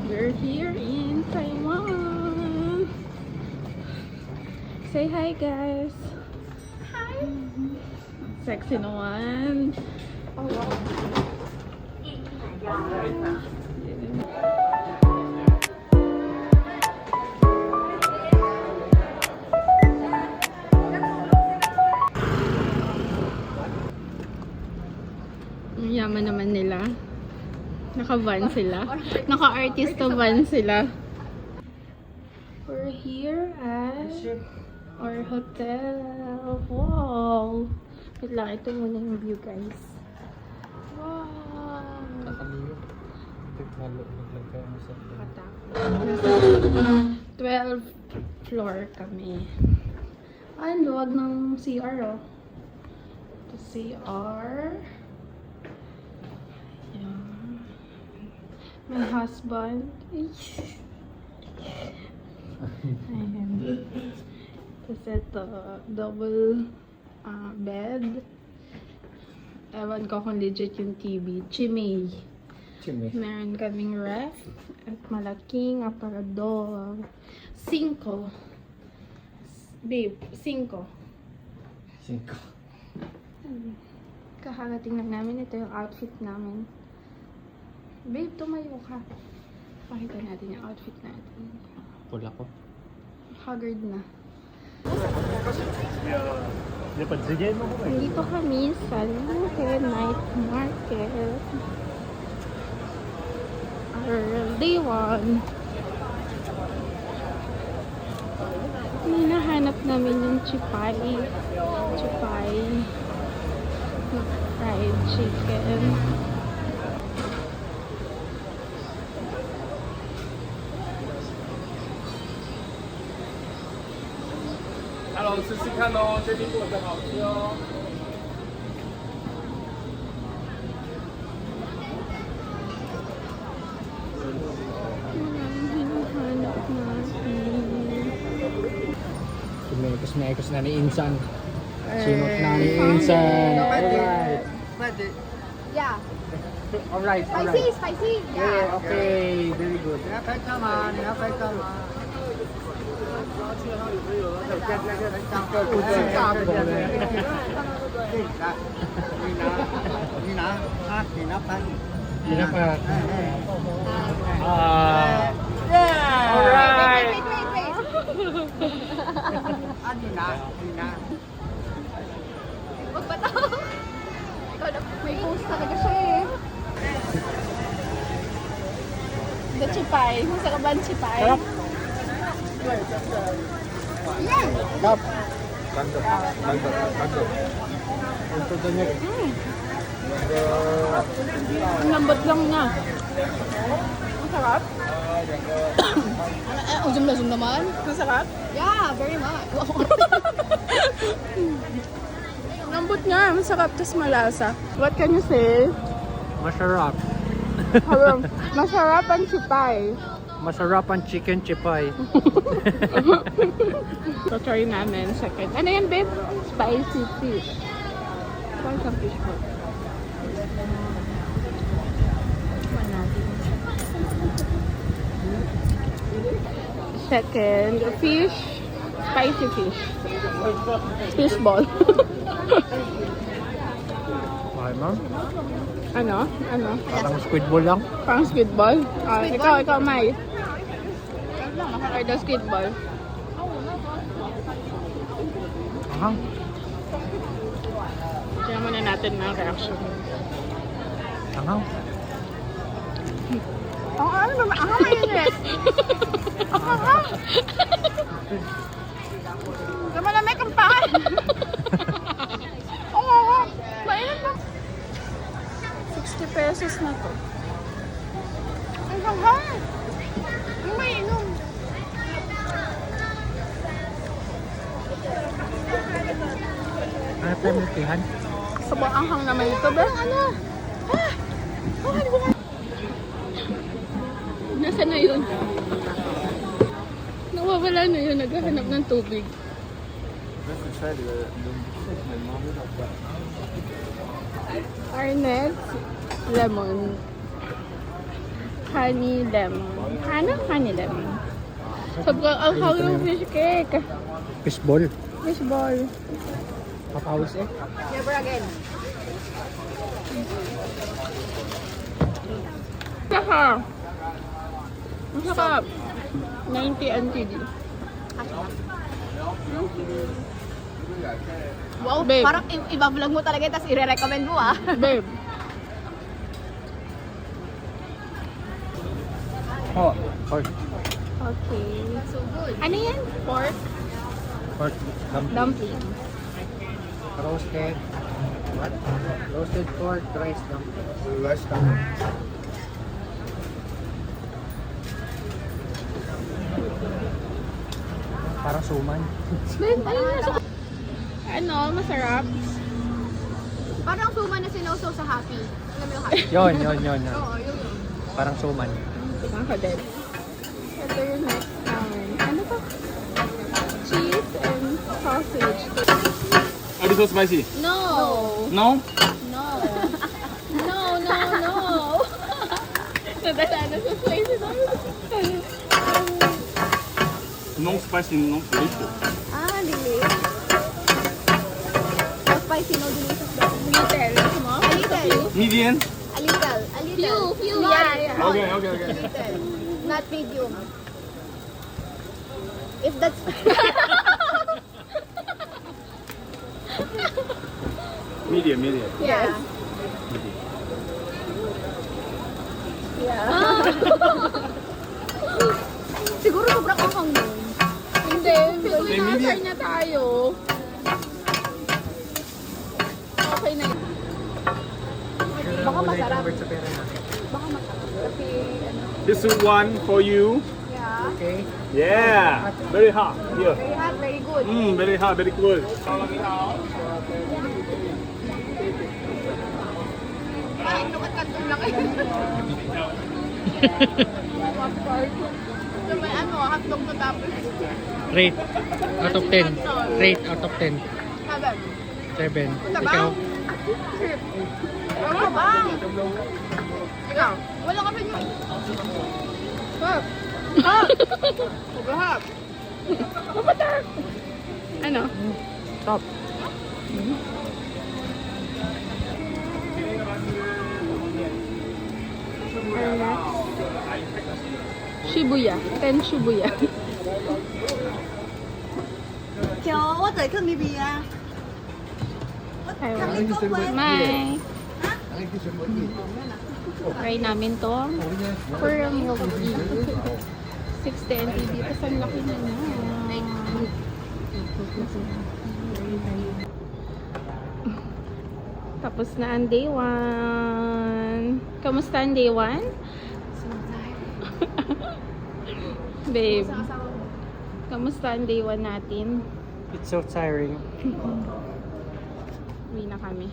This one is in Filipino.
We're here in Taiwan. Say hi, guys. Hi. Sexy naman. Oh, wow. Ang yaman naman nila. Naka-van sila. Naka-artista van sila. We're here at our hotel. Wow! Wait lang, ito muna yung view, guys. Wow! 12th floor kami. Ang luwag ng CR, oh. Ito CR. My husband. Ayan. Tapos ito, double bed. Ewan ko kung legit yung TV. Chimay. Meron kaming ref at malaking aparador. 5. Babe, 5. Kakarating lang namin. Ito yung outfit namin. Babe, tumayo ka. Pakita natin yung outfit natin. Pula ko. Haggard na. Napansigyan mo ko eh. Dito kami sa Luhe Night Market. Our day 1. Hinahanap namin yung chipay. Chipay. Fried chicken. Hello， 试试看哦，确定过的好吃哦。Hinahanap natin. Kumekos na ni Insan. Sinot na ni Insan. Alright. Yeah. Alright. Spicy. Yeah. Yeah, okay. Very good. Pinapak. Yeah! Alright! Wait. Huwag ba to? Ikaw na, may post talaga siya eh. The chipay. Masarap ba ang chipay? Sarap. Yan! Sarap. Ang lambot lang niya. Masarap? Uzum naman. Masarap? Yeah, very much. Lambot niya. Masarap. Tapos malasa. What can you say? Masarap. Masarap ang chipay. Masarap ang chicken chipay. So, try namin. Second. Ano yan, babe? Spicy fish. Try some fish po. Second, fish. Spicy fish. Fish ball. Okay, ma'am. Ano? Parang squid ball lang. Parang squid ball? Squid Ikaw, Mai. Nakaka-order squid ball. Ahang. Kaya muna natin ng reaction. Ahang. Ano ba? Mainit! Sama na may kampahan! Mainit ba? 60 pesos na to. Ang hanghang! Yung mainom. Ano tayo multihan? Sobrang anghang naman ito, ba? Ano? Nasaan na yun? Nawawala na yun. Naghahanap ng tubig. Our next lemon. honey lemon. Honey lemon. Sobrang alcohol yung fish cake. Fishball. Fishball. Papawis eh. Never again. Saka. Ang sarap. 90 NTD. Wow, Babe. parang iba-vlog mo talaga tapos i-recommend mo ah. Babe. Oh, pork. Okay. So good. Ano yan? Pork? Pork dumpling. Dumpling. Roasted. What? Roasted pork rice dumpling. Parang suman. Babe, ano nasa... Ano, masarap. Parang suman na sinuso sa Happy. Alam mo yung Happy? Yun. Oo, yun. Parang suman. Nakakaded. Ito yung next namin. Ano to? Cheese and sausage. A little spicy. No! No? No! No! Nadala na sa spicy namin. No spicy, no delicious. Ah, delicious. So spicy, no delicious daw. Little. Mo? A little. Medium? A little. A little. Few. Small. Yeah. Small. Okay. Little. Not medium. If that's... Medium. Yeah. Yeah. Siguro sobrang anghang nun. Hindi. Pero May na-try medium. na tayo. Okay na yun. Baka masarap. Sa pera natin. Baka masarap. Kasi, ano, This one for you. Yeah. Okay. Yeah. Very hot. Here. Very hot, very good. Very hot, very good. Parang lukat-katong lang eh. So may ano, hotdog na tapos. Rate out of 10. Rate out of 10. Sabi. 7. Tabang. Ikaw? Ano ba? Ikaw, wala ka pa yun. Hop. Hop. Hop. mapatak! Ano? Top. Shibuya. 10 Shibuya. 條我哋傾呢邊啊， Taiwan. 呢個位 May. Try namin to. Pearl milk tea. 60 NTD. Tapos ang laki na niya. Tapos na ang day 1. Kamusta ang day 1? Babe, kamusta ang day 1 natin? It's so tiring. Uwi na kami.